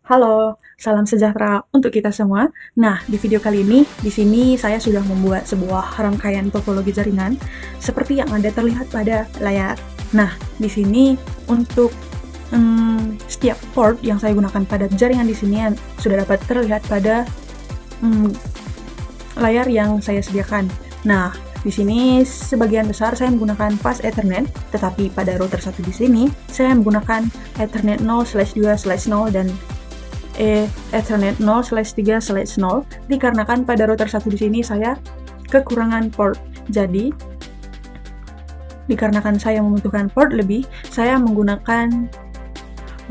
Halo, salam sejahtera untuk kita semua. Nah, di video kali ini, di sini saya sudah membuat sebuah rangkaian topologi jaringan seperti yang ada terlihat pada layar. Nah, di sini untuk setiap port yang saya gunakan pada jaringan di sini sudah dapat terlihat pada layar yang saya sediakan. Nah, di sini sebagian besar saya menggunakan fast Ethernet, tetapi pada router satu di sini saya menggunakan Ethernet 0/2/0 dan Ethernet 0/3/0 dikarenakan pada router satu di sini saya kekurangan port. Jadi, dikarenakan saya membutuhkan port lebih, saya menggunakan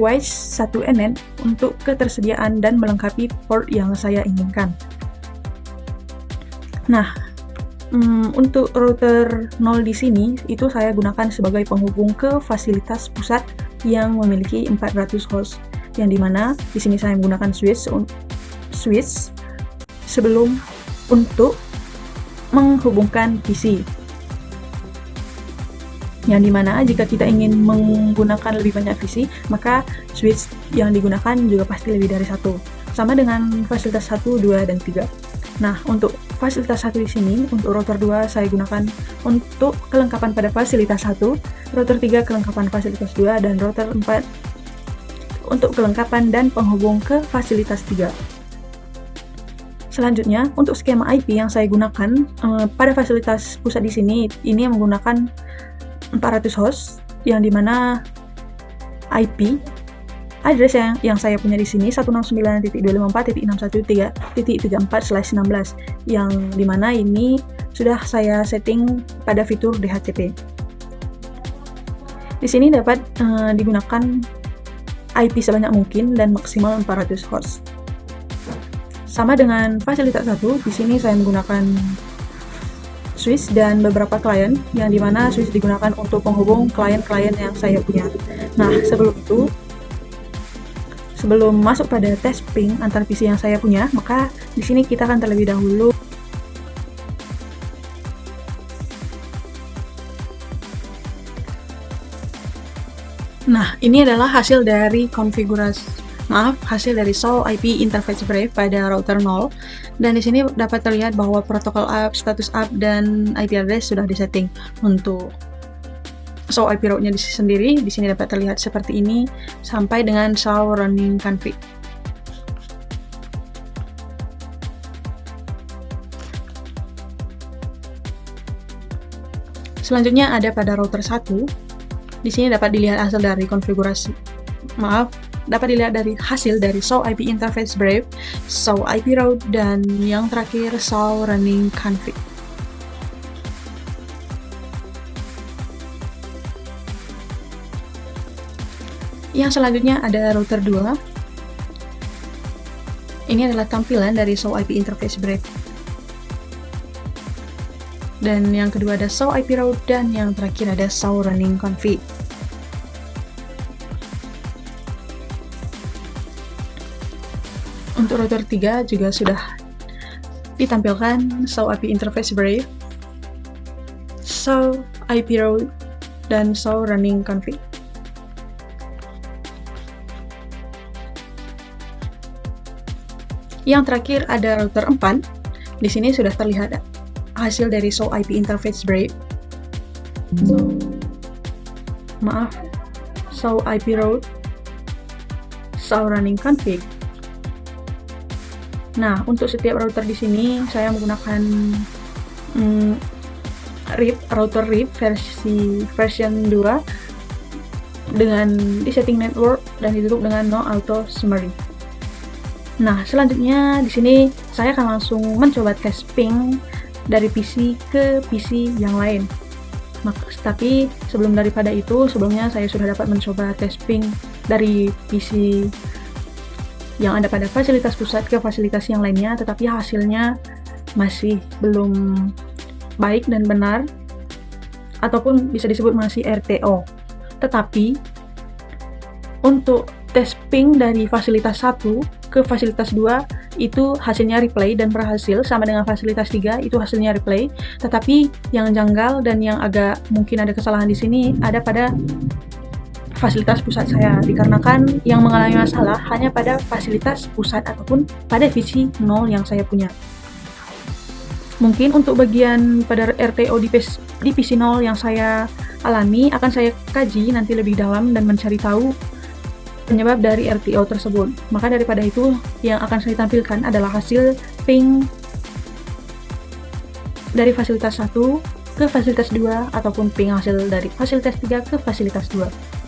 WISE 1NN untuk ketersediaan dan melengkapi port yang saya inginkan. Nah, untuk router 0 di sini itu saya gunakan sebagai penghubung ke fasilitas pusat yang memiliki 400 host, yang dimana di sini saya menggunakan switch sebelum untuk menghubungkan PC. Yang dimana jika kita ingin menggunakan lebih banyak PC, maka switch yang digunakan juga pasti lebih dari satu. Sama dengan fasilitas 1, 2, dan 3. Nah, untuk fasilitas 1 di sini, untuk router 2 saya gunakan untuk kelengkapan pada fasilitas 1, router 3 kelengkapan fasilitas 2, dan router 4 untuk kelengkapan dan penghubung ke fasilitas 3. Selanjutnya, untuk skema IP yang saya gunakan pada fasilitas pusat di sini, ini menggunakan 400 host, yang dimana IP address yang saya punya di sini 169.254.61.34/16, yang dimana ini sudah saya setting pada fitur DHCP. Di sini dapat digunakan IP sebanyak mungkin dan maksimal 400 host. Sama dengan fasilitas 1, di sini saya menggunakan switch dan beberapa klien, yang dimana switch digunakan untuk penghubung klien-klien yang saya punya. Nah, sebelum masuk pada tes ping antar PC yang saya punya, maka di sini kita akan terlebih dahulu ini adalah hasil dari hasil dari SOW IP interface brief pada router 0, dan di sini dapat terlihat bahwa protokol up, status up, dan IP address sudah disetting. Untuk SOW IP route-nya sendiri di sini dapat terlihat seperti ini sampai dengan SOW running config. Selanjutnya ada pada router 1. Di sini dapat dilihat hasil dari hasil dari SOW IP interface brief, SOW IP route, dan yang terakhir SOW running config. Yang selanjutnya ada router 2. Ini adalah tampilan dari SOW IP interface brief. Dan yang kedua ada SOW IP route, dan yang terakhir ada SOW running config. Untuk router 3 juga sudah ditampilkan SOW IP interface brief, SOW IP route, dan SOW running config. Yang terakhir ada router 4. Di sini sudah terlihat hasil dari SOW IP interface brief, SOW IP route, SOW running config. Nah, untuk setiap router di sini saya menggunakan router RIP version 2 dengan disetting network dan ditutup dengan no auto summary. Nah, selanjutnya di sini saya akan langsung mencoba tes ping dari PC ke PC yang lain. Tapi sebelumnya saya sudah dapat mencoba tes ping dari PC yang ada pada fasilitas pusat ke fasilitas yang lainnya, tetapi hasilnya masih belum baik dan benar, ataupun bisa disebut masih RTO. Tetapi untuk tes ping dari fasilitas 1 ke fasilitas 2 itu hasilnya replay dan berhasil, sama dengan fasilitas 3 itu hasilnya replay. Tetapi yang janggal dan yang agak mungkin ada kesalahan di sini ada pada fasilitas pusat saya, dikarenakan yang mengalami masalah hanya pada fasilitas pusat ataupun pada divisi 0 yang saya punya. Mungkin untuk bagian pada RTO divisi 0 yang saya alami akan saya kaji nanti lebih dalam dan mencari tahu penyebab dari RTO tersebut. Maka daripada itu, yang akan saya tampilkan adalah hasil ping dari fasilitas 1 ke fasilitas 2 ataupun ping hasil dari fasilitas 3 ke fasilitas 2.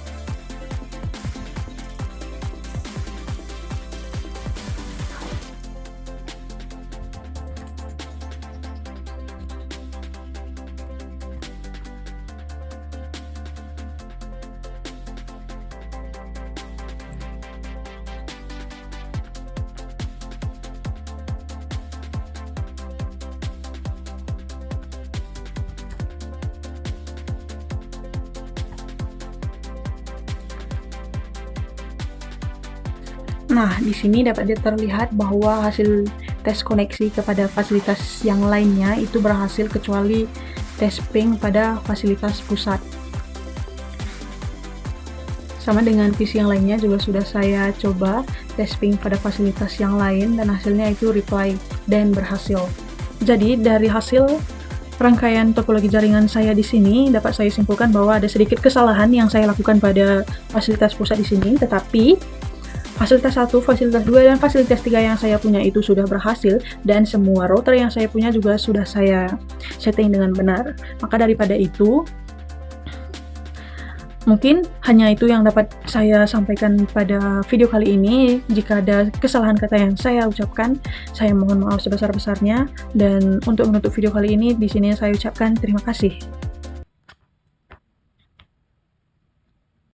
Nah, di sini dapat terlihat bahwa hasil tes koneksi kepada fasilitas yang lainnya itu berhasil kecuali tes ping pada fasilitas pusat. Sama dengan visi yang lainnya juga sudah saya coba tes ping pada fasilitas yang lain dan hasilnya itu reply dan berhasil. Jadi dari hasil rangkaian topologi jaringan saya di sini dapat saya simpulkan bahwa ada sedikit kesalahan yang saya lakukan pada fasilitas pusat di sini, tetapi fasilitas 1, fasilitas 2, dan fasilitas 3 yang saya punya itu sudah berhasil dan semua router yang saya punya juga sudah saya setting dengan benar. Maka daripada itu, mungkin hanya itu yang dapat saya sampaikan pada video kali ini. Jika ada kesalahan kata yang saya ucapkan, saya mohon maaf sebesar-besarnya. Dan untuk menutup video kali ini, di sini saya ucapkan terima kasih.